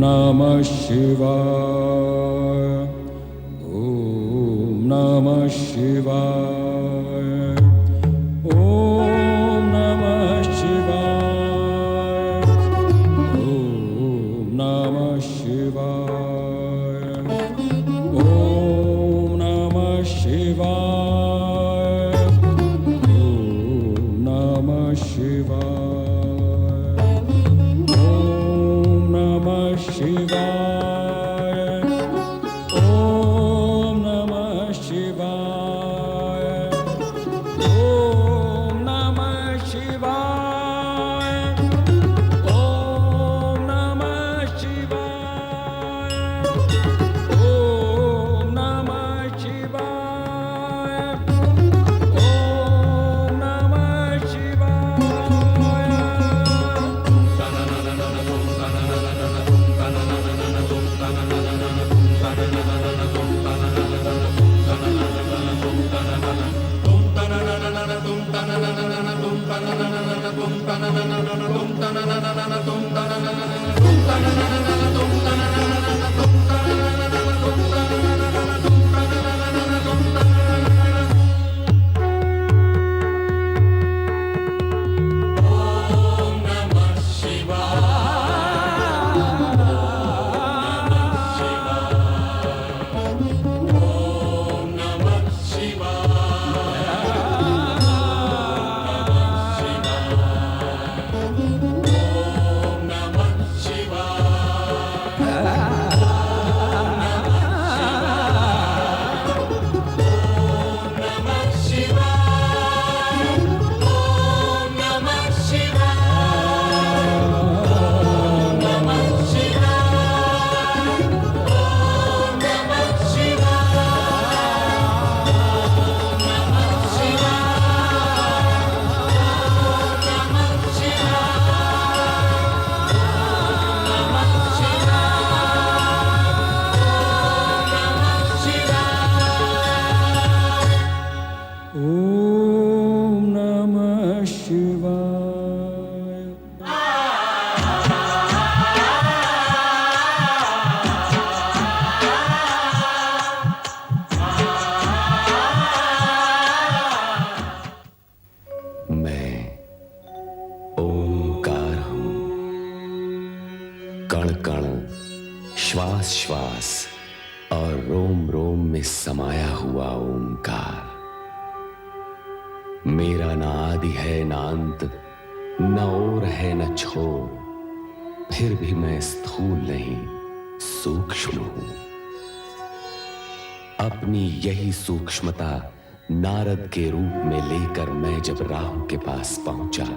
नमः शिवाय नमः शिवाय ॐ नमः शिवाय ॐ नमः शिवाय ॐ नमः शिवाय ॐ नमः शिवाय ॐ नमः शिवाय ॐ नमः शिवाय कण कण, श्वास श्वास और रोम रोम में समाया हुआ ओंकार। मेरा ना आदि है ना अंत, न ओर है न छोर, फिर भी मैं स्थूल नहीं सूक्ष्म हूं। अपनी यही सूक्ष्मता नारद के रूप में लेकर मैं जब राहु के पास पहुंचा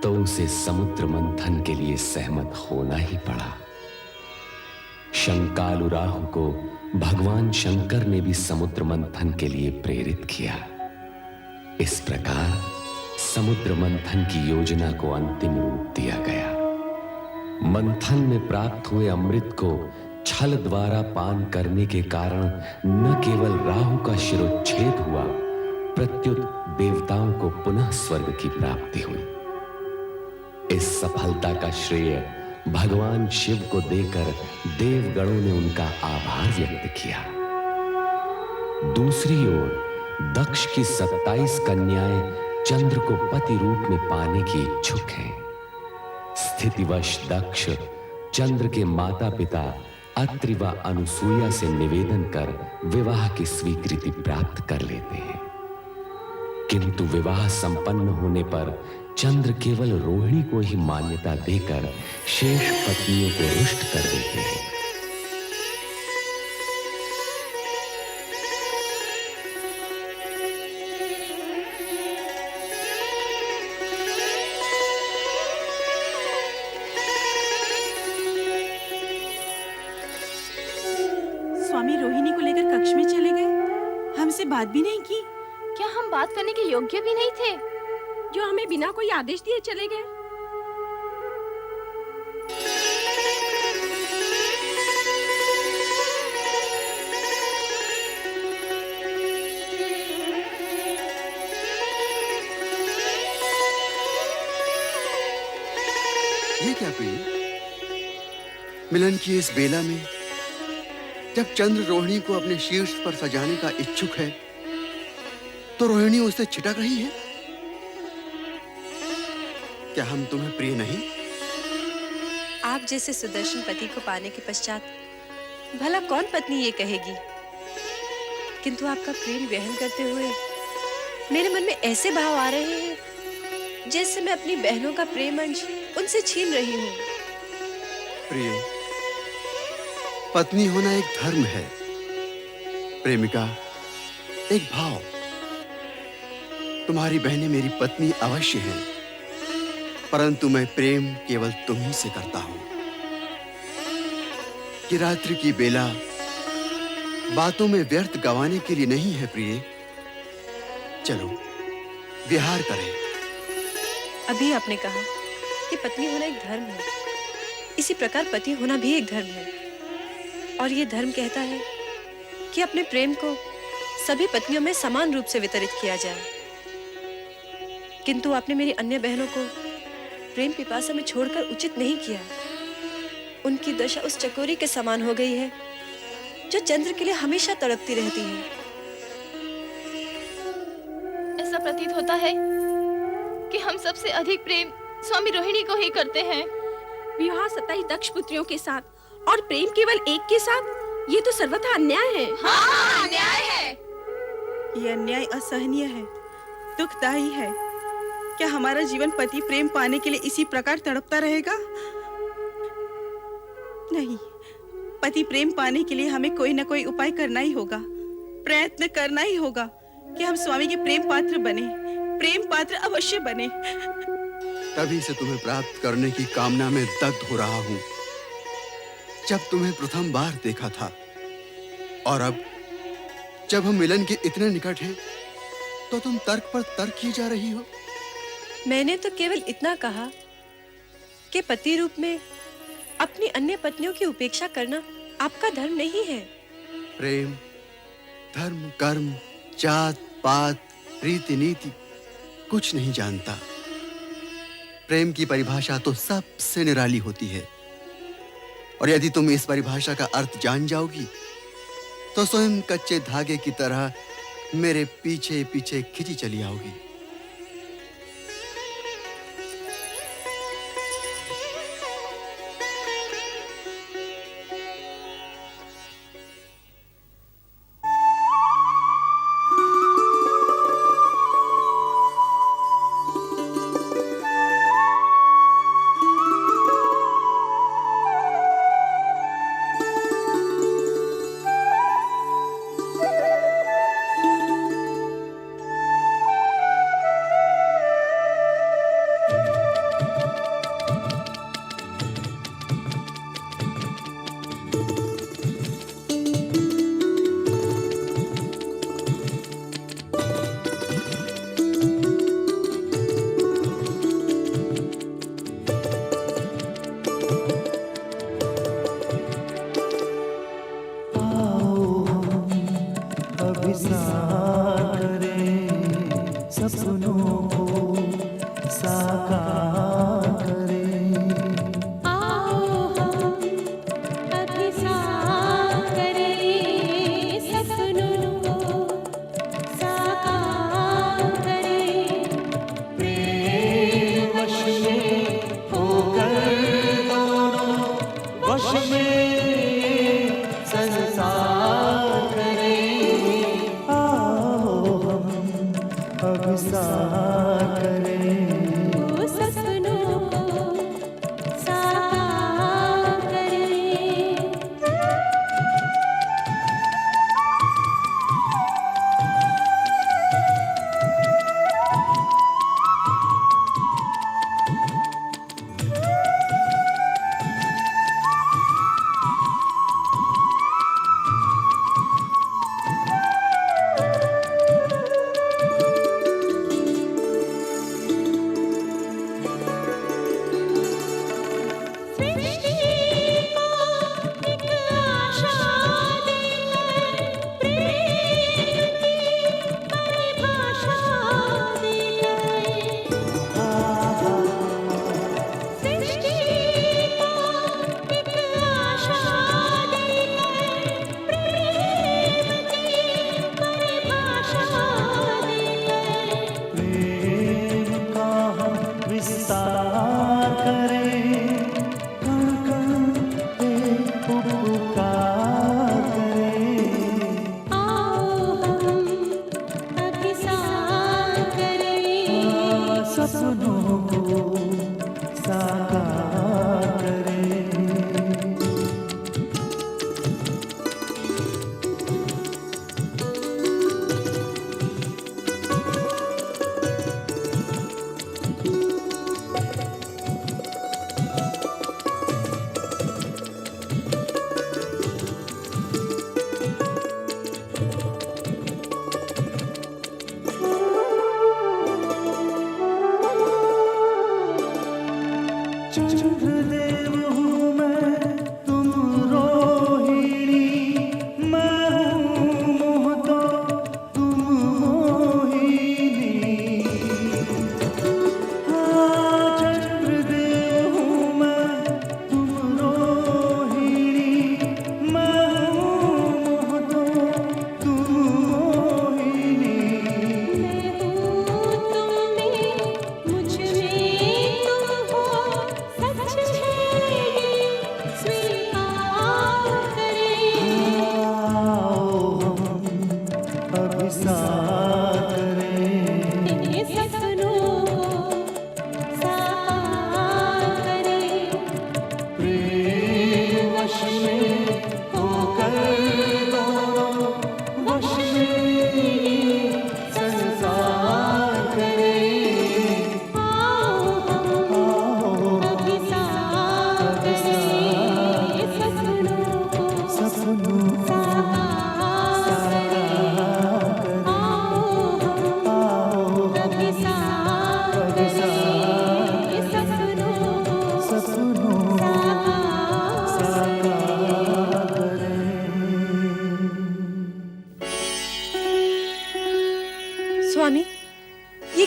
तो उसे समुद्र मंथन के लिए सहमत होना ही पड़ा। शंकालु राहु को भगवान शंकर ने भी समुद्र मंथन के लिए प्रेरित किया। इस प्रकार समुद्र मंथन की योजना को अंतिम रूप दिया गया। मंथन में प्राप्त हुए अमृत को छल द्वारा पान करने के कारण न केवल राहु का शिरोच्छेद हुआ, प्रत्युत देवताओं को पुनः स्वर्ग की प्राप्ति हुई। इस सफलता का श्रेय भगवान शिव को देकर देवगणों ने उनका आभार व्यक्त किया। दूसरी ओर दक्ष की 27 कन्याएं चंद्र को पति रूप में पाने की इच्छुक हैं। स्थितिवश दक्ष चंद्र के माता पिता अत्रि व अनुसूया से निवेदन कर विवाह की स्वीकृति प्राप्त कर लेते हैं, किंतु विवाह संपन्न होने पर चंद्र केवल रोहिणी को ही मान्यता देकर शेष पत्नियों को रुष्ट कर देते हैं। स्वामी रोहिणी को लेकर कक्ष में चले गए, हमसे बात भी नहीं की। क्या हम बात करने के योग्य भी नहीं थे? जो हमें बिना कोई आदेश दिए चले गए। ये क्या प्रिय? मिलन की इस बेला में जब चंद्र रोहिणी को अपने शीर्ष पर सजाने का इच्छुक है, तो रोहिणी उससे छिटक रही है। क्या हम तुम्हें प्रिय नहीं? आप जैसे सुदर्शन पति को पाने के पश्चात भला कौन पत्नी ये कहेगी? किंतु आपका प्रेम ग्रहण करते हुए मेरे मन में ऐसे भाव आ रहे हैं जैसे मैं अपनी बहनों का प्रेम अंश उनसे छीन रही हूँ। प्रिय, पत्नी होना एक धर्म है, प्रेमिका एक भाव। तुम्हारी बहनें मेरी पत्नी अवश्य हैं, परंतु मैं प्रेम केवल तुम्ही से करता हूं। कि रात्रि की बेला बातों में व्यर्थ गंवाने के लिए नहीं है प्रिय। चलो विहार करें। अभी आपने कहा कि पत्नी होना एक धर्म है, इसी प्रकार पति होना भी एक धर्म है। और ये धर्म कहता है कि अपने प्रेम को सभी पत्नियों में समान रूप से वितरित किया जाए। किंतु आपने मेरी अन्य बहनों को प्रेम पिपासा में छोड़कर उचित नहीं किया। उनकी दशा उस चकोरी के समान हो गई है जो चंद्र के लिए हमेशा तड़पती रहती है। ऐसा प्रतीत होता है कि हम सबसे अधिक प्रेम स्वामी रोहिणी को ही करते हैं। विवाह 27 दक्ष पुत्रियों के साथ और प्रेम केवल एक के साथ, ये तो सर्वथा अन्याय है। हाँ, अन्याय है। ये अन्याय असहनीय है, दुखदायी है। क्या हमारा जीवन पति प्रेम पाने के लिए इसी प्रकार तड़पता रहेगा? नहीं, पति प्रेम पाने के लिए हमें कोई न कोई उपाय करना ही होगा, प्रयत्न करना ही होगा कि हम स्वामी के प्रेम पात्र बने, प्रेम पात्र अवश्य बने। तभी से तुम्हें प्राप्त करने की कामना में दग्ध हो रहा हूं। जब तुम्हें प्रथम बार देखा था और अब जब हम मिलन के इतने निकट हैं, तो तुम तर्क पर तर्क की जा रही हो। मैंने तो केवल इतना कहा कि पति रूप में अपनी अन्य पत्नियों की उपेक्षा करना आपका धर्म नहीं है। प्रेम, धर्म, कर्म, जात, पात, रीति नीति कुछ नहीं जानता। प्रेम की परिभाषा तो सबसे निराली होती है, और यदि तुम इस परिभाषा का अर्थ जान जाओगी तो स्वयं कच्चे धागे की तरह मेरे पीछे पीछे खिंची चली आओगी।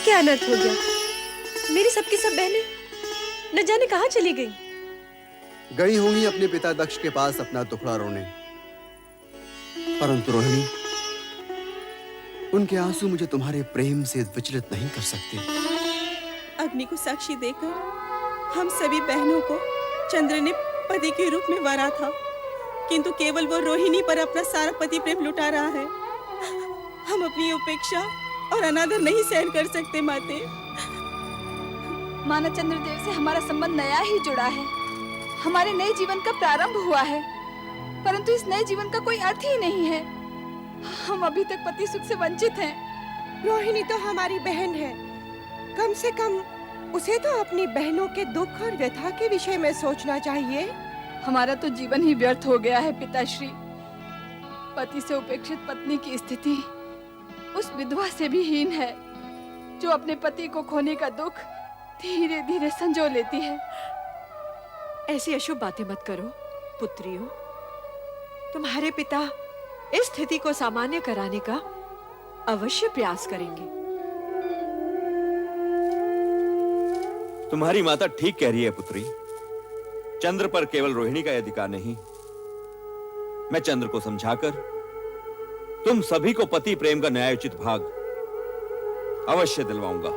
क्या अनर्थ हो गया? मेरी सबकी सब बहनें न जाने कहाँ चली गई। गई होंगी अपने पिता दक्ष के पास अपना दुखड़ा रोने। परंतु रोहिणी, उनके आंसू मुझे तुम्हारे प्रेम से विचलित नहीं कर सकते। अग्नि को साक्षी देकर हम सभी बहनों को चंद्र ने पति के रूप में वरा था, किंतु केवल वो रोहिणी पर अपना सारा पति प्रेम लुटा रहा है। हम अपनी उपेक्षा और अनादर नहीं सहन कर सकते माते। माना चंद्रदेव से हमारा संबंध नया ही जुड़ा है, हमारे नए जीवन का प्रारंभ हुआ है, परंतु इस नए जीवन का कोई अर्थ ही नहीं है। हम अभी तक पति सुख से वंचित हैं। रोहिणी तो हमारी बहन है, कम से कम उसे तो अपनी बहनों के दुख और व्यथा के विषय में सोचना चाहिए। हमारा तो जीवन ही व्यर्थ हो गया है पिताश्री। पति से उपेक्षित पत्नी की स्थिति उस विधवा से भी हीन है, जो अपने पति को खोने का दुख धीरे धीरे संजो लेती है। ऐसी अशुभ बातें मत करो पुत्रियों। तुम्हारे पिता इस स्थिति को सामान्य कराने का अवश्य प्रयास करेंगे। तुम्हारी माता ठीक कह रही है पुत्री। चंद्र पर केवल रोहिणी का अधिकार नहीं। मैं चंद्र को समझाकर तुम सभी को पति प्रेम का न्यायोचित भाग अवश्य दिलवाऊंगा।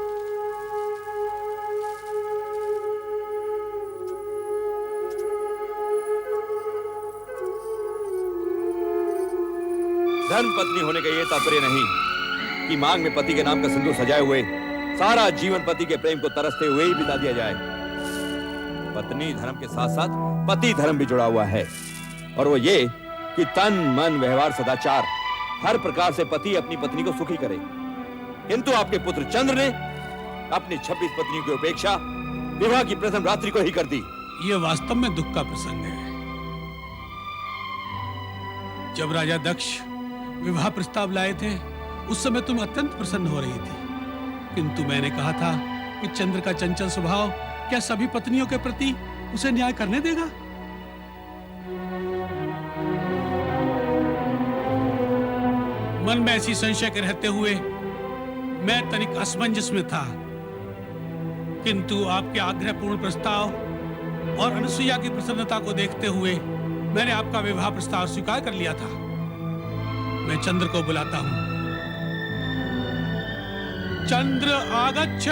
धर्म पत्नी होने का यह तात्पर्य नहीं कि मांग में पति के नाम का सिंदूर सजाए हुए सारा जीवन पति के प्रेम को तरसते हुए ही बिता दिया जाए। पत्नी धर्म के साथ साथ पति धर्म भी जुड़ा हुआ है, और वो ये कि तन मन व्यवहार सदाचार हर प्रकार से पति अपनी पत्नी को सुखी करे। किंतु आपके पुत्र चंद्र ने अपनी 26 पत्नियों की उपेक्षा विवाह की प्रथम रात्रि को ही कर दी। ये वास्तव में दुख का प्रसंग है। जब राजा दक्ष विवाह प्रस्ताव लाए थे, उस समय तुम अत्यंत प्रसन्न हो रही थी, किंतु मैंने कहा था कि चंद्र का चंचल स्वभाव क्या सभी पत्नियों के प्रति उसे न्याय करने देगा? मन में ऐसी संशय के रहते हुए मैं तनिक असमंजस में था, किंतु आपके आग्रहपूर्ण प्रस्ताव और अनुसुईया की प्रसन्नता को देखते हुए मैंने आपका विवाह प्रस्ताव स्वीकार कर लिया था। मैं चंद्र को बुलाता हूं। चंद्र आगच्छ,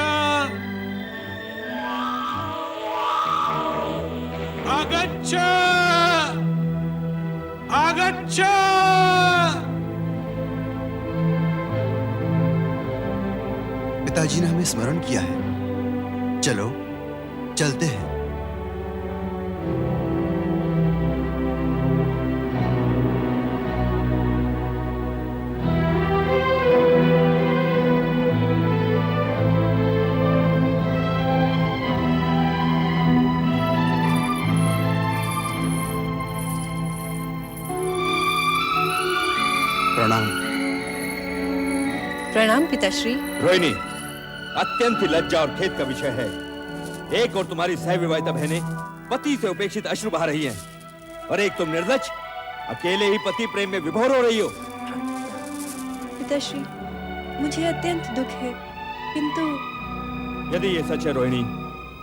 आगच्छ, आगच्छ। पिताजी ने हमें स्मरण किया है। चलो चलते हैं। प्रणाम। प्रणाम पिताश्री। रोहिणी, अत्यंत ही लज्जा और खेद का विषय है। एक और तुम्हारी सहविवाहिता बहनें पति से उपेक्षित अश्रु बहा रही हैं, और एक तुम निर्लज्ज अकेले ही पति प्रेम में विभोर हो रही हो। पिताश्री, मुझे अत्यंत दुख है, किंतु यदि ये सच है रोहिणी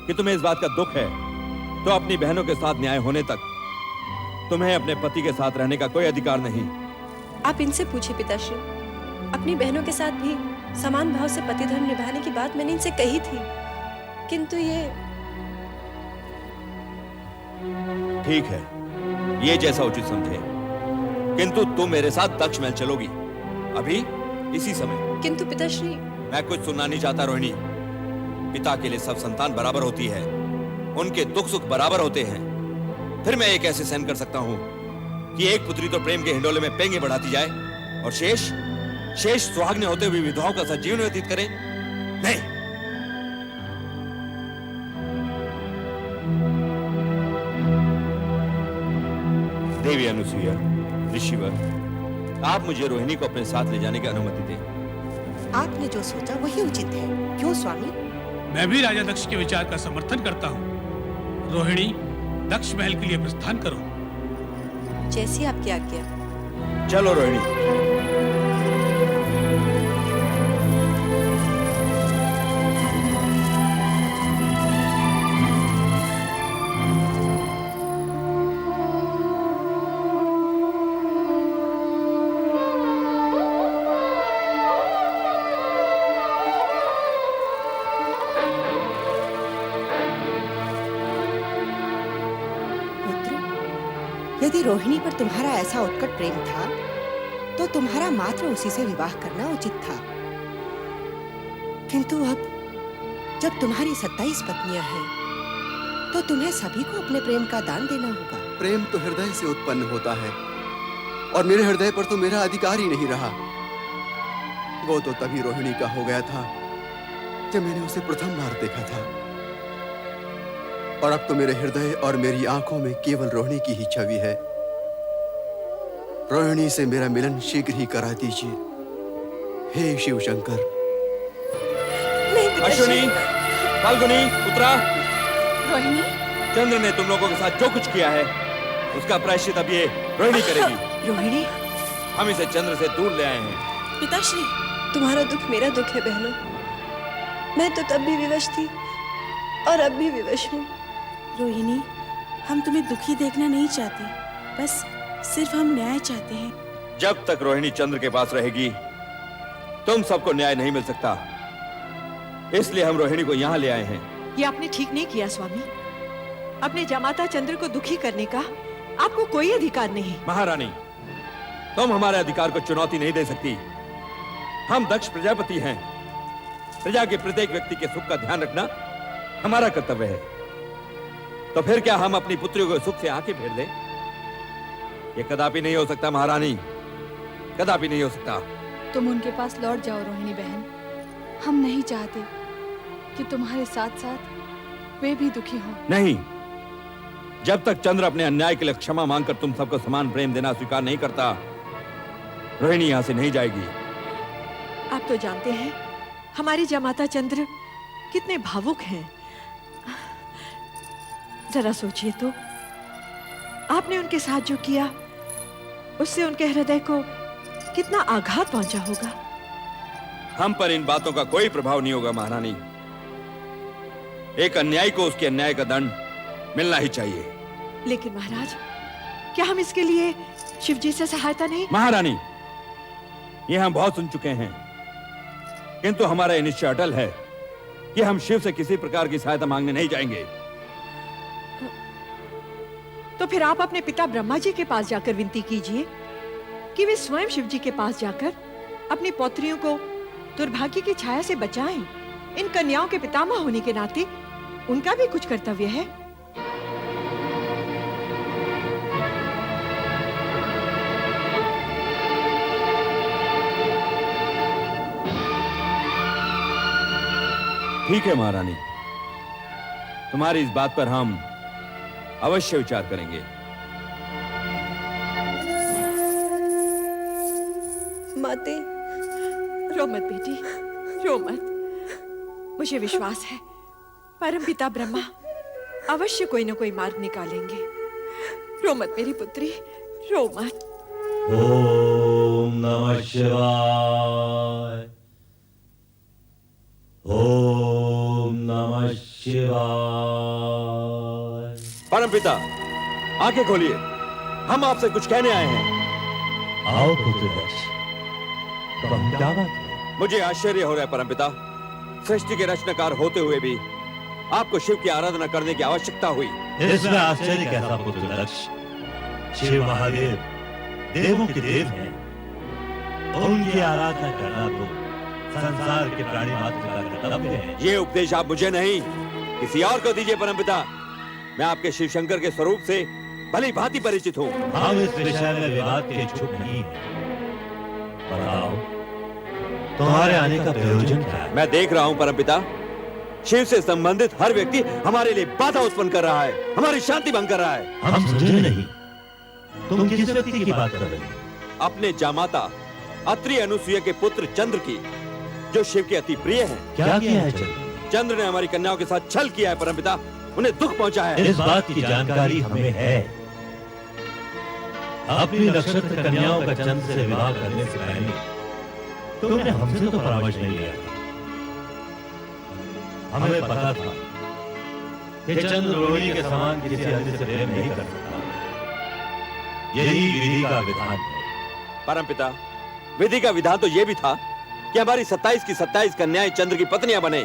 कि तुम्हें इस बात का दुख है, तो अपनी बहनों के साथ न्याय होने तक तुम्हें अपने पति के साथ रहने का कोई अधिकार नहीं। आप इनसे पूछिए पिताश्री। अपनी बहनों के साथ भी समान भाव से पति धर्म निभाने की बात मैंने इनसे कही थी, किंतु ये ठीक है, ये जैसा उचित समझे, किंतु तुम मेरे साथ दक्ष महल चलोगी अभी इसी समय। किंतु पिताश्री। मैं कुछ सुनना नहीं चाहता रोहिणी। पिता के लिए सब संतान बराबर होती है, उनके दुख सुख बराबर होते हैं। फिर मैं ये कैसे सहन कर सकता हूँ कि एक पुत्री तो प्रेम के हिंडोले में पेंगे बढ़ाती जाए और शेष सुहागने होते हुए विधवाओं का सजीवन व्यतीत करे? नहीं। देवी अनुसुईया, ऋषिवर, आप मुझे रोहिणी को अपने साथ ले जाने की अनुमति दें। आपने जो सोचा वही उचित है। क्यों स्वामी? मैं भी राजा दक्ष के विचार का समर्थन करता हूँ। रोहिणी, दक्ष महल के लिए प्रस्थान करो। जैसी आपकी आज्ञा। चलो रोहिणी। यदि रोहिणी पर तुम्हारा ऐसा उत्कट प्रेम था तो तुम्हारा मात्र उसी से विवाह करना उचित था। किंतु अब जब तुम्हारी 27 पत्नियां हैं तो तुम्हें सभी को अपने प्रेम का दान देना होगा। प्रेम तो हृदय से उत्पन्न होता है और मेरे हृदय पर तो मेरा अधिकार ही नहीं रहा। वो तो तभी रोहिणी का हो गया था जब मैंने उसे प्रथम बार देखा था, और अब तो मेरे हृदय और मेरी आंखों में केवल रोहिणी की ही छवि है। रोहिणी से मेरा मिलन शीघ्र ही करा दीजिए, हे शिव शंकर। अश्विनी, फाल्गुनी, उत्तरा, रोहिणी, चंद्र ने तुम लोगों के साथ जो कुछ किया है उसका प्रायश्चित अब ये रोहिणी करेगी। रोहिणी, हम इसे चंद्र से दूर ले आए हैं। पिताश्री, तुम्हारा दुख मेरा दुख है बहनों। मैं तो तब भी विवश थी और अब भी विवश हूँ। रोहिणी, हम तुम्हें दुखी देखना नहीं चाहते, बस सिर्फ हम न्याय चाहते हैं। जब तक रोहिणी चंद्र के पास रहेगी तुम सबको न्याय नहीं मिल सकता, इसलिए हम रोहिणी को यहाँ ले आए हैं। ये आपने ठीक नहीं किया स्वामी। अपने जमाता चंद्र को दुखी करने का आपको कोई अधिकार नहीं। महारानी, तुम हमारे अधिकार को चुनौती नहीं दे सकती। हम दक्ष प्रजापति हैं। प्रजा के प्रत्येक व्यक्ति के सुख का ध्यान रखना हमारा कर्तव्य है। तो फिर क्या हम अपनी पुत्रियों को सुख से आंखें फेर दें? ये कदापि नहीं हो सकता महारानी, कदापि नहीं हो सकता। तुम उनके पास लौट जाओ रोहिणी बहन। हम नहीं चाहते कि तुम्हारे साथ साथ वे भी दुखी हों। नहीं, जब तक चंद्र अपने अन्याय के लिए क्षमा मांगकर तुम सबको समान प्रेम देना स्वीकार नहीं करता, रोहिणी यहाँ से नहीं जाएगी। आप तो जानते हैं हमारी जमाता चंद्र कितने भावुक हैं। जरा सोचिए तो, आपने उनके साथ जो किया उससे उनके हृदय को कितना आघात पहुंचा होगा। हम पर इन बातों का कोई प्रभाव नहीं होगा महारानी। एक अन्यायी को उसके अन्याय का दंड मिलना ही चाहिए। लेकिन महाराज, क्या हम इसके लिए शिव जी से सहायता नहीं? महारानी, ये हम बहुत सुन चुके हैं, किंतु हमारा यह निश्चय अटल है कि हम शिव से किसी प्रकार की सहायता मांगने नहीं जाएंगे। तो फिर आप अपने पिता ब्रह्मा जी के पास जाकर विनती कीजिए कि वे स्वयं शिव जी के पास जाकर अपनी पौत्रियों को दुर्भाग्य की छाया से बचाएं। इन कन्याओं के पितामह होने के नाते उनका भी कुछ कर्तव्य है। ठीक है महारानी, तुम्हारी इस बात पर हम अवश्य विचार करेंगे। माते, रो मत बेटी, रो मत। मुझे विश्वास है परम पिता ब्रह्मा अवश्य कोई न कोई मार्ग निकालेंगे। रो मत मेरी पुत्री, रो मत। ओम नमः शिवाय, ओम नमः शिवाय। परमपिता, आंखें खोलिए, हम आपसे कुछ कहने आए हैं। आओ पुत्रदक्ष, तो हम क्या बात है? मुझे आश्चर्य हो रहा है परमपिता, सृष्टि के रचनाकार होते हुए भी आपको शिव की आराधना करने की आवश्यकता हुई। इसमें आश्चर्य कैसा पुत्रदक्ष? शिव महादेव देवों के देव हैं, उनकी आराधना करना तो संसार के प्राणी मात्र का कर्तव्य है। ये उपदेश आप मुझे नहीं किसी और को दीजिए परमपिता। मैं आपके शिव शंकर के स्वरूप से भली भांति परिचित हूँ। हम इस विषय में विवाद के इच्छुक नहीं हैं। बताओ, तुम्हारे आने का प्रयोजन क्या है? मैं देख रहा हूँ परमपिता, शिव से संबंधित हर व्यक्ति हमारे लिए बाधा उत्पन्न कर रहा है, हमारी शांति भंग कर रहा है। हम समझे नहीं, तुम किस व्यक्ति की बात कर रहे हो? अपने जामाता अत्रि अनुसुईया के पुत्र चंद्र की, जो शिव के अति प्रिय हैं। क्या किया है चंद्र? चंद्र ने हमारी कन्याओं के साथ छल किया है परमपिता, उन्हें दुख पहुंचा है। इस बात की जानकारी हमें है। अपनी नक्षत्र कन्याओं का चंद्र से विवाह करने से पहले तुमने हमसे तो परामर्श नहीं लिया था। हमें पता था कि चंद्र रोहिणी के समान किसी अन्य से प्रेम नहीं कर सकता। यही विधि का विधान है। परमपिता, विधि का विधान तो यह भी था कि हमारी 27 की 27 कन्याएं चंद्र की पत्नियां बने,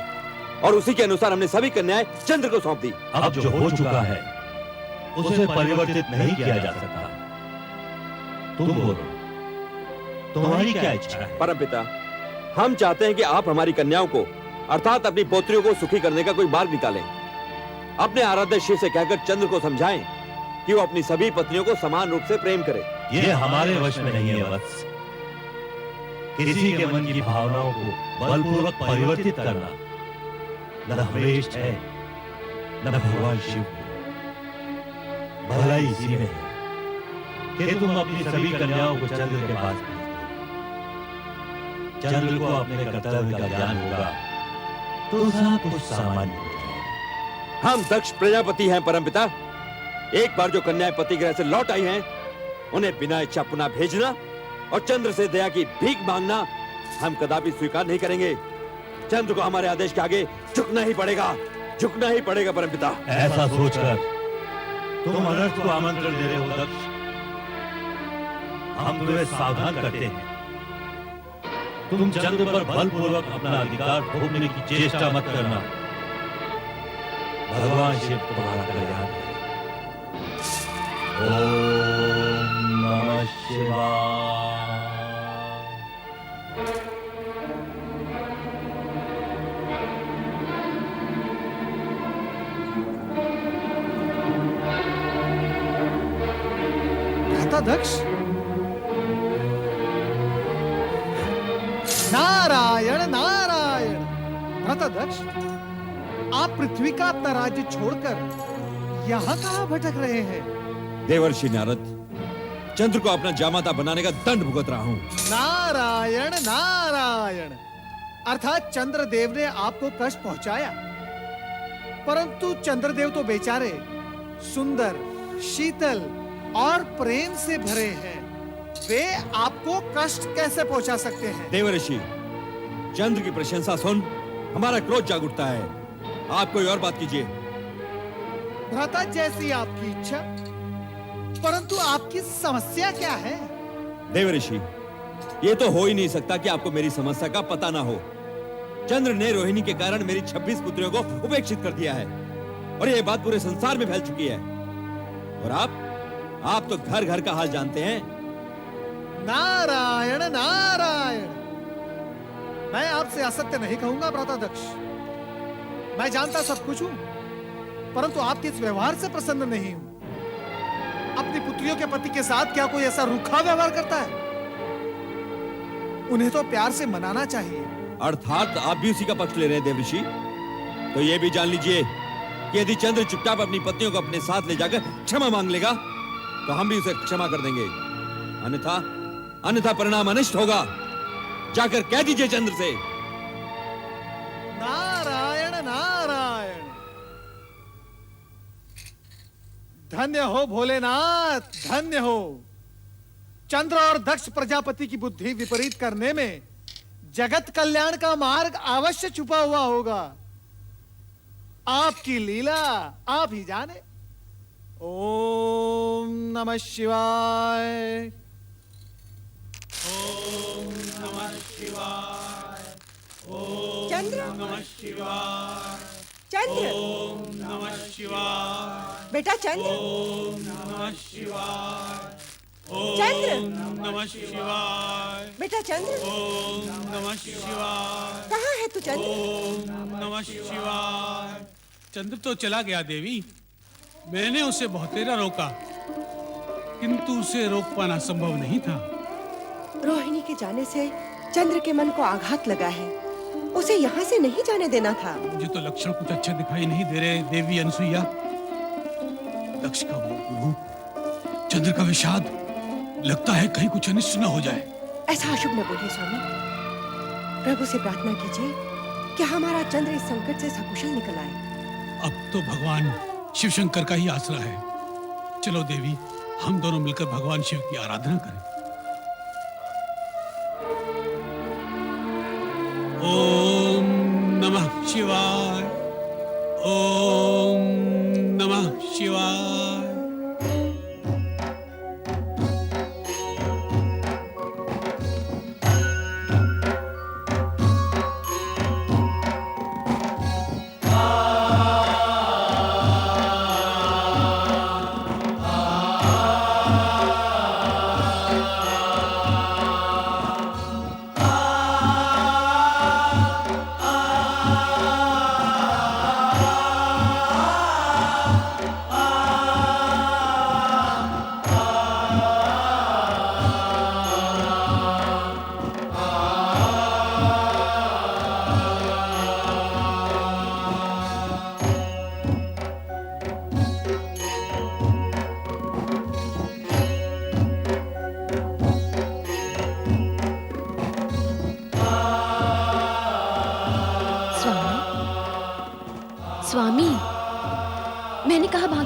और उसी के अनुसार हमने सभी कन्याएं चंद्र को सौंप दी। अब जो हो चुका है उसे परिवर्तित नहीं किया जा सकता। तुम बोलो, तुम्हारी क्या इच्छा है? परमपिता, हम चाहते हैं कि आप हमारी कन्याओं को अर्थात अपनी पोत्रियों को सुखी करने का कोई मार्ग निकालें। अपने आराध्य शिव से कहकर चंद्र को समझाएं कि वो अपनी सभी पत्नियों को समान रूप से प्रेम करे। ये हमारे वश में नहीं है वत्स। किसी के मन की भावनाओं को बलपूर्वक परिवर्तित करना न हमेश है न भगवान शिव को। भलाई इसी में है कि तुम अपनी सभी कन्याओं को चंद्र के पास भेज दो। चंद्र को अपने कर्तव्य का ज्ञान होगा तो सब कुछ सामान्य हो जाएगा। हम दक्ष प्रजापति हैं परमपिता। एक बार जो कन्याएं पति गृह से लौट आई हैं, उन्हें बिना इच्छा पुनः भेजना और चंद्र से दया की भीख मांगना हम कदापि स्वीकार नहीं करेंगे। चंद्र को हमारे आदेश के आगे झुकना ही पड़ेगा, झुकना ही पड़ेगा परमपिता। ऐसा सोचकर तुम अनर्थ को आमंत्रण दे रहे हो दक्ष। हम तुम्हें सावधान करते हैं, तुम चंद्र पर बलपूर्वक अपना अधिकार थोपने की चेष्टा मत करना। भगवान शिव तुम्हारा कल्याण करे। ओम नमः शिवाय। दक्ष, नारायण नारायण। दक्ष, आप पृथ्वी का अपना राज्य छोड़कर यहाँ कहाँ भटक रहे हैं? देवर्षि नारद, चंद्र को अपना जामाता बनाने का दंड भुगत रहा हूँ। नारायण नारायण। अर्थात चंद्रदेव ने आपको कष्ट पहुंचाया, परंतु चंद्रदेव तो बेचारे सुंदर, शीतल और प्रेम से भरे हैं। वे आपको कष्ट कैसे पहुंचा सकते हैं? देवर्षि, चंद्र की प्रशंसा सुन हमारा क्रोध जाग उठता है। आप कोई और बात कीजिए। भ्राता, जैसी आपकी इच्छा, परंतु आपकी समस्या क्या है? देवर्षि, ये तो हो ही नहीं सकता कि आपको मेरी समस्या का पता ना हो। चंद्र ने रोहिणी के कारण मेरी 26 पुत्रियों को उपेक्षित कर दिया है और ये बात पूरे संसार में फैल चुकी है। और आप तो घर घर का हाल जानते हैं। नारायण नारायण। मैं आपसे असत्य नहीं कहूंगा भ्राता दक्ष। मैं जानता सब कुछ हूं, परंतु आपके इस व्यवहार से प्रसन्न नहीं हूं। अपनी पुत्रियों के पति के साथ क्या कोई ऐसा रूखा व्यवहार करता है? उन्हें तो प्यार से मनाना चाहिए। अर्थात आप भी उसी का पक्ष ले रहे हैं देवर्षि। तो ये भी जान लीजिए कि यदि चंद्र चुपचाप अपनी पत्नियों को अपने साथ ले जाकर क्षमा मांग लेगा तो हम भी उसे क्षमा कर देंगे। अन्यथा परिणाम अनिष्ट होगा। जाकर कह दीजिए चंद्र से। नारायण नारायण। धन्य हो भोलेनाथ, धन्य हो। चंद्र और दक्ष प्रजापति की बुद्धि विपरीत करने में जगत कल्याण का मार्ग अवश्य छुपा हुआ होगा। आपकी लीला आप ही जाने। ओम नमः शिवाय। ओम नमः शिवाय। ओम चंद्र, नमः शिवाय। चंद्र, ओम नमः शिवाय। बेटा चंद्र, ओम नमः शिवाय। चंद्र, ओम नमः शिवाय। बेटा चंद्र, ओम नमः शिवाय। कहाँ है तू चंद्र? ओम नमः शिवाय। चंद्र तो चला गया देवी। मैंने उसे बहुतेरा रोका, किंतु उसे रोक पाना संभव नहीं था। रोहिणी के जाने से चंद्र के मन को आघात लगा है। उसे यहाँ से नहीं जाने देना था। मुझे तो लक्षण कुछ अच्छे दिखाई नहीं दे रहे देवी अनसुईया। दक्ष का वो रूप, चंद्र का विषाद, लगता है कहीं कुछ अनिष्ट न हो जाए। ऐसा अशुभ न बोलिए स्वामी। प्रभु से प्रार्थना कीजिए कि हमारा चंद्र इस संकट से सकुशल निकल आए। अब तो भगवान शिव शंकर का ही आसरा है। चलो देवी, हम दोनों मिलकर भगवान शिव की आराधना करें। ओम नमः शिवाय। ओम नमः शिवाय।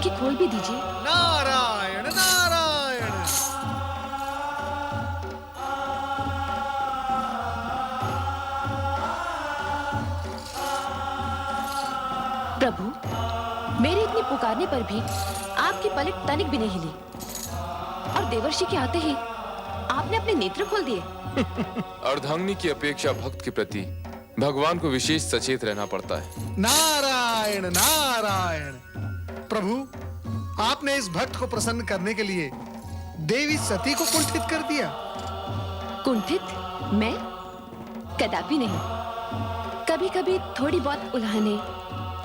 आंखें खोल भी दीजिए। नारायण नारायण। प्रभु, मेरे इतने पुकारने पर भी आपकी पलक तनिक भी नहीं हिली और देवर्षि के आते ही आपने अपने नेत्र खोल दिए। अर्धांगिनी की अपेक्षा भक्त के प्रति भगवान को विशेष सचेत रहना पड़ता है। नारायण नारायण। प्रभु, आपने इस भक्त को प्रसन्न करने के लिए देवी सती को कुंठित कर दिया। कुंठित? मैं? कदापि नहीं। कभी कभी थोड़ी बहुत उल्हाने,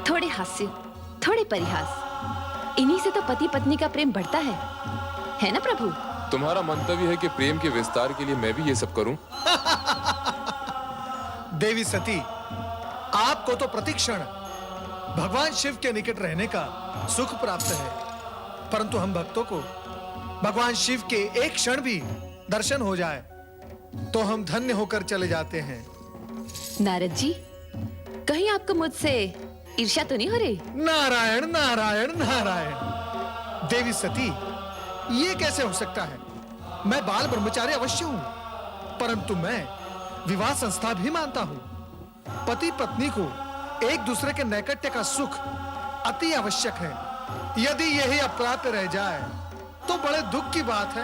थोड़े हास्य, थोड़े परिहास, इन्हीं से तो पति पत्नी का प्रेम बढ़ता है ना प्रभु? तुम्हारा मंतव्य है कि प्रेम के विस्तार के लिए मैं भी ये सब करूं? देवी सती, आपको तो प्रतिक्षण भगवान शिव के निकट रहने का सुख प्राप्त है, परंतु हम भक्तों को भगवान शिव के एक क्षण भी दर्शन हो जाए तो हम धन्य होकर चले जाते हैं। नारद जी, कहीं आपको मुझसे ईर्ष्या तो नहीं हो रही? नारायण नारायण नारायण। देवी सती, ये कैसे हो सकता है? मैं बाल ब्रह्मचारी अवश्य हूं, परंतु मैं विवाह संस्था भी मानता हूं। पति पत्नी को एक दूसरे के नैकट्य का सुख अति आवश्यक है। यदि यही अप्राप्त रह जाए तो बड़े दुख की बात है।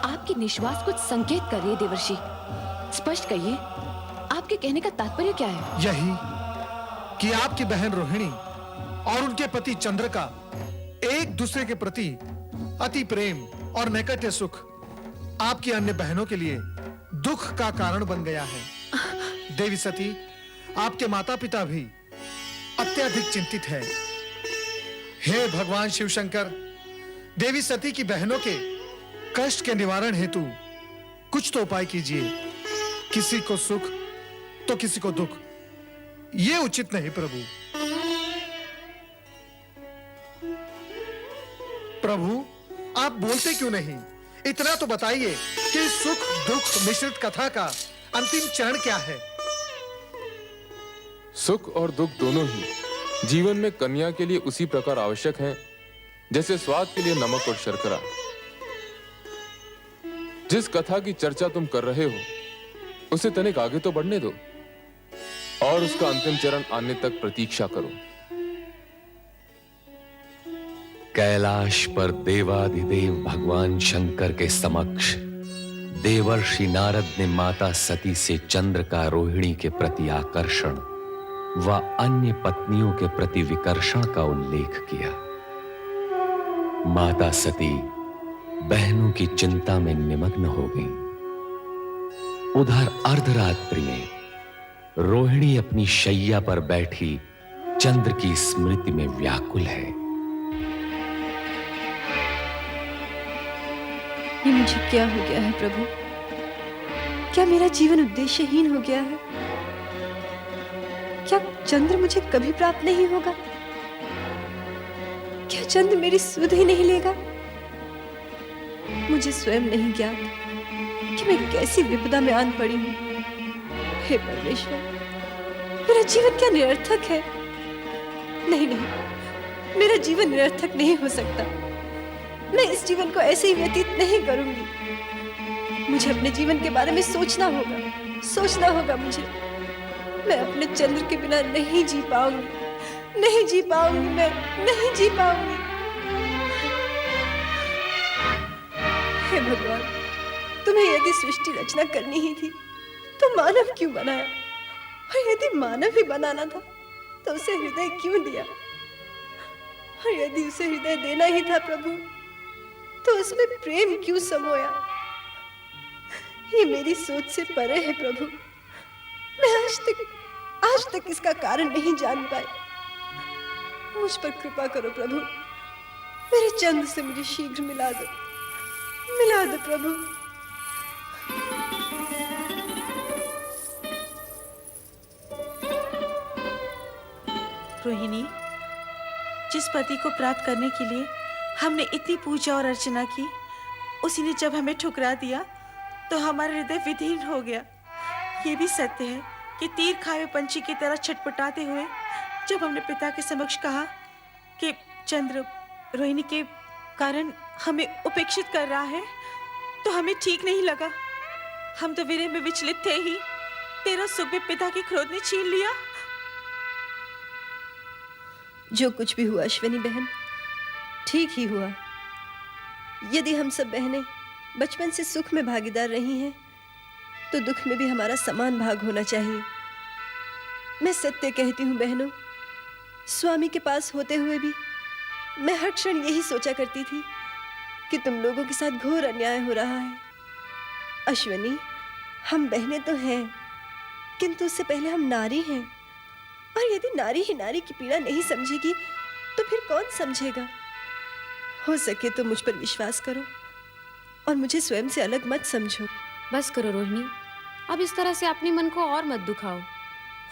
आपकी निश्वास कुछ संकेत कर रही है देवर्षि। स्पष्ट कहिए, आपके कहने का तात्पर्य क्या है? यही कि आपकी बहन रोहिणी और उनके पति चंद्र का एक दूसरे के प्रति अति प्रेम और नैकट्य सुख आपकी अन्य बहनों के लिए दुख का कारण बन गया है। देवी सती, आपके माता पिता भी अत्यधिक चिंतित है। हे भगवान शिव शंकर, देवी सती की बहनों के कष्ट के निवारण हेतु कुछ तो उपाय कीजिए। किसी को सुख तो किसी को दुख, ये उचित नहीं प्रभु। प्रभु, आप बोलते क्यों नहीं? इतना तो बताइए कि सुख दुख मिश्रित कथा का अंतिम चरण क्या है? सुख और दुख दोनों ही जीवन में कन्या के लिए उसी प्रकार आवश्यक हैं जैसे स्वाद के लिए नमक और शर्करा। जिस कथा की चर्चा तुम कर रहे हो उसे तनिक आगे तो बढ़ने दो और उसका अंतिम चरण आने तक प्रतीक्षा करो। कैलाश पर देवाधिदेव भगवान शंकर के समक्ष देवर्षि नारद ने माता सती से चंद्र का रोहिणी के प्रति आकर्षण व अन्य पत्नियों के प्रति विकर्षण का उल्लेख किया। माता सती बहनों की चिंता में निमग्न हो गईं। उधर अर्धरात्रि में रोहिणी अपनी शैया पर बैठी चंद्र की स्मृति में व्याकुल है। ये मुझे क्या हो गया है प्रभु? क्या मेरा जीवन उद्देश्यहीन हो गया है? क्या चंद्र मुझे कभी प्राप्त नहीं होगा? क्या चंद्र मेरी सुध ही नहीं लेगा? मुझे स्वयं नहीं ज्ञात कि मैं कैसी विपदा में आन पड़ी हूं। हे परमेश्वर, मेरा जीवन क्या निरर्थक है? नहीं नहीं, मेरा जीवन निरर्थक नहीं हो सकता। मैं इस जीवन को ऐसे ही व्यतीत नहीं करूंगी। मुझे अपने जीवन के बारे में सोचना होगा मुझे। मैं अपने चंद्र के बिना नहीं जी पाऊंगी, नहीं जी पाऊंगी, मैं नहीं जी पाऊंगी। हे भगवान, तुम्हें यदि सृष्टि रचना करनी ही थी तो मानव क्यों बनाया? और यदि मानव ही बनाना था तो उसे हृदय क्यों दिया? और यदि उसे हृदय देना ही था प्रभु तो उसमें प्रेम क्यों समोया? ये मेरी सोच से परे है प्रभु। मैं आज तक इसका कारण नहीं जान पाई। मुझ पर कृपा करो प्रभु। मेरे चंद्र से मुझे शीघ्र मिला दो प्रभु। रोहिणी, जिस पति को प्राप्त करने के लिए हमने इतनी पूजा और अर्चना की, उसी ने जब हमें ठुकरा दिया तो हमारा हृदय विदीर्ण हो गया। ये भी सत्य है कि तीर खाए पंछी की तरह छटपटाते हुए जब हमने पिता के समक्ष कहा कि चंद्र रोहिणी के कारण हमें उपेक्षित कर रहा है तो हमें ठीक नहीं लगा। हम तो विरह में विचलित थे ही, तेरा सुख भी पिता के क्रोध ने छीन लिया। जो कुछ भी हुआ अश्विनी बहन, ठीक ही हुआ। यदि हम सब बहनें बचपन से सुख में भागीदार रही हैं, तो दुख में भी हमारा समान भाग होना चाहिए। मैं सत्य कहती हूँ बहनों, स्वामी के पास होते हुए भी मैं हर क्षण यही सोचा करती थी कि तुम लोगों के साथ घोर अन्याय हो रहा है। अश्विनी, हम बहनें तो हैं, किंतु उससे पहले हम नारी हैं, और यदि नारी ही नारी की पीड़ा नहीं समझेगी तो फिर कौन समझेगा? हो सके तो मुझ पर विश्वास करो और मुझे स्वयं से अलग मत समझो। बस करो रोहिणी, अब इस तरह से अपने मन को और मत दुखाओ।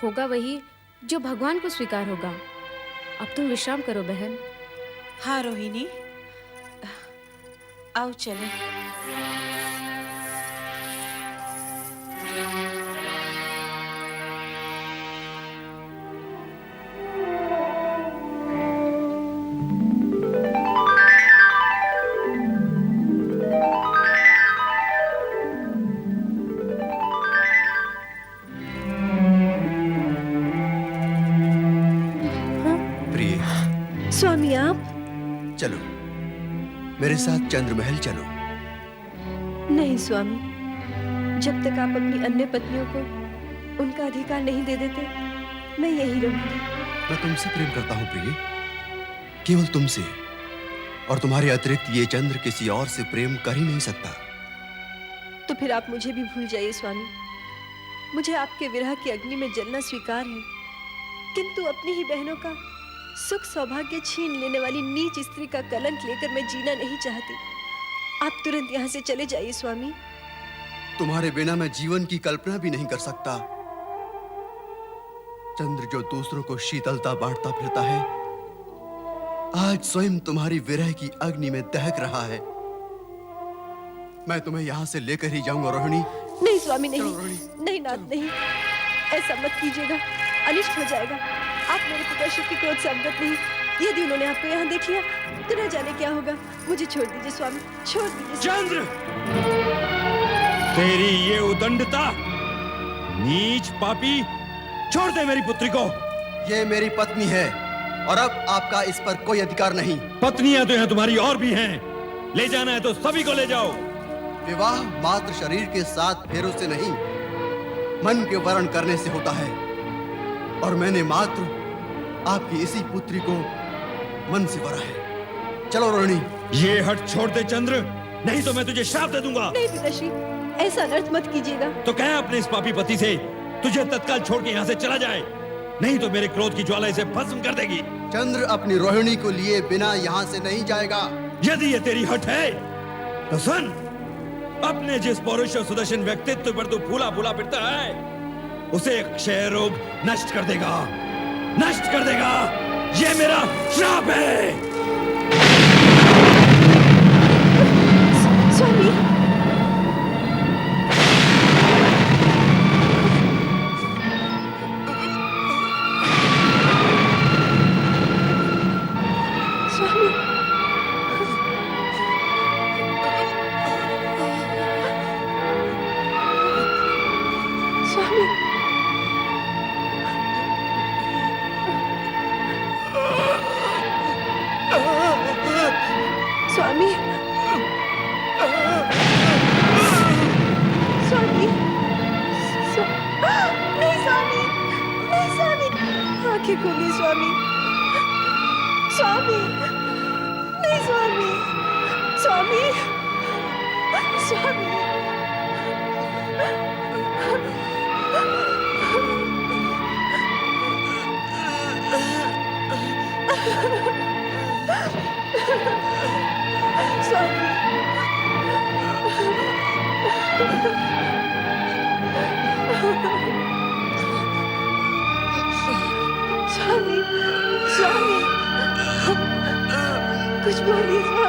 होगा वही जो भगवान को स्वीकार होगा। अब तुम विश्राम करो बहन। हाँ रोहिणी, आओ चले। प्रिय, स्वामी आप? चलो मेरे साथ चंद्रमहल चलो। नहीं स्वामी, जब तक आप अपनी अन्य पत्नियों को उनका अधिकार नहीं दे देते, मैं यही रहूंगी। मैं तुमसे प्रेम करता हूँ प्रिय, केवल तुमसे, और तुम्हारे अतिरिक्त ये चंद्र किसी और से प्रेम कर ही नहीं सकता। तो फिर आप मुझे भी भूल जाइए स्वामी। मुझे आपके विरह की अग्नि में जलना स्वीकार है, किंतु अपनी ही बहनों का सुख सौभाग्य छीन लेने वाली नीच स्त्री का कलंक लेकर मैं जीना नहीं चाहती। आप तुरंत यहाँ से चले जाइए स्वामी। तुम्हारे बिना मैं जीवन की कल्पना भी नहीं कर सकता। चंद्र जो दूसरों को शीतलता बांटता फिरता है, आज स्वयं तुम्हारी विरह की अग्नि में दहक रहा है। मैं तुम्हें यहाँ से लेकर ही जाऊंगा रोहिणी। नहीं स्वामी, नहीं नहीं नाथ, नहीं, ऐसा मत कीजिएगा, अनिष्ट हो जाएगा। आप मेरे पिताश्री के क्रोध से अवगत नहीं। यदि उन्होंने आपको यहाँ देख लिया तो न जाने क्या होगा। मुझे छोड़ दीजिए स्वामी, छोड़ दीजिए। चंद्र, तेरी ये उदंडता, नीच पापी, छोड़ दे मेरी पुत्री को। ये मेरी पत्नी है और अब आपका इस पर कोई अधिकार नहीं। पत्नियां तो यहाँ तुम्हारी और भी हैं, ले जाना है तो सभी को ले जाओ। विवाह मात्र शरीर के साथ फेरों से नहीं, मन के वर्ण करने से होता है, और मैंने मात्र आपकी इसी पुत्री को मन से वरा है। चलो रोहिणी। ये हट छोड़ दे चंद्र, नहीं तो मैं तुझे श्राप दे दूंगा। नहीं पिताश्री, ऐसा अनर्थ मत कीजिएगा। तो कह अपने इस पापी पति से तुझे तत्काल छोड़ के यहाँ से चला जाए, नहीं तो मेरे क्रोध की ज्वाला इसे भस्म कर देगी। चंद्र अपनी रोहिणी को लिए बिना यहाँ से नहीं जाएगा। यदि ये तेरी हट है तो सुन, अपने जिस पौरुष और सुदर्शन व्यक्तित्व पर तू फूला फूला फिरता है, उसे क्षय रोग नष्ट कर देगा, नष्ट कर देगा। ये मेरा श्राप है। स्वामी, स्वामी, स्वामी, स्वामी, स्वामी, नहीं स्वामी, नहीं स्वामी, आंखें खोलिए स्वामी, स्वामी, नहीं स्वामी, स्वामी, स्वामी, स्वामी, स्वामी, कुछ बोलिए स्वामी।